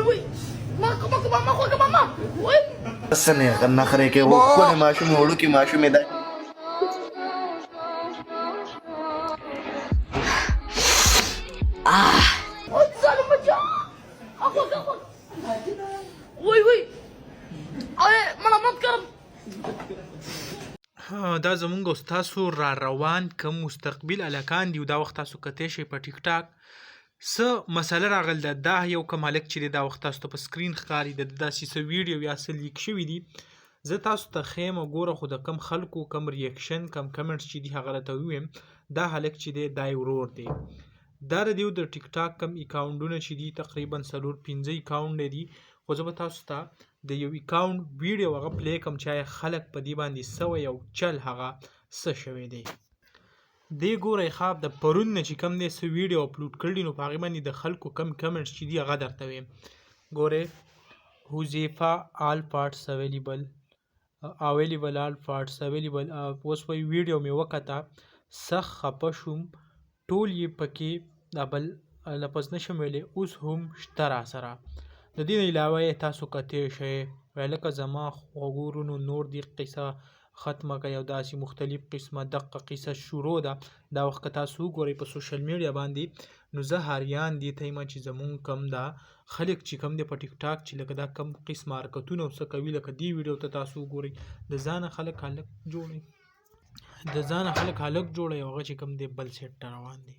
وای ما خوږه ماما وای سنې نخرې کې وکړې ماشوم وړو کې ماشوم ده وای ظالم بچا خوږه وای وای ملامت کړم. دا زمونږ او ستاسو را روان کم مستقبل هلکان دي او دا وخت تاسو کتی شئ په ټیک ټاک څه مسله راغل ده. دا یو کم هلک چې دی دا وخت تاسو ته په سکرین ښکاري د ده داسې څه ویډیو یا څه لیک شوي دي. زه تاسو ته ښیم او ګوره خو د کم خلکو کم ریاکشن کم کمنټس چې دي هغه راته وویم. دا هلک چې دی دا یې ورور دی. دا د دیو د ټیک ټاک کم اکاونټونه چې دي تقریبا 4-5 اکاونټ لري. خو زه به تاسو ته د یو اکاونټ ویډیو هغه پلی کړم چې آیا خلک په دې باندې سوی او چل هغه څه شوی دی. دې ګورئ خواب د پرون نه چې کم دی څه ویډیو اپلوډ کړي نو په هغې باندې د خلکو کم کمنټس چې دي هغه درته ویم. ګورئ حذیفه آل پارټس اویلیبل آل پارټس اویلیبل. اوس وایي ویډیو مې وکته سخت خفه شوم ټول یې پکې دا بل لفظ نشم ویلی اوس هم شته راسره. د دې نه علاوه یې تاسو کتی شئ وایي لکه زما خوږو وروڼو نور دې قصه ختمه کړئ او داسې مختلف قسمه دقه قصه شروع ده. دا وخت که تاسو وګورئ په سوشل میډیا باندې نو زه حیران دې ته یم چې زمونږ کم دا خلک چې کم دی په ټیک ټاک چې لکه دا کم قسمه حرکتونه او څه کوي لکه دې ویډیو ته تاسو وګورئ د ځانه خلک هلک جوړوي او هغه چې کم دی بل سیټ ته روان دی.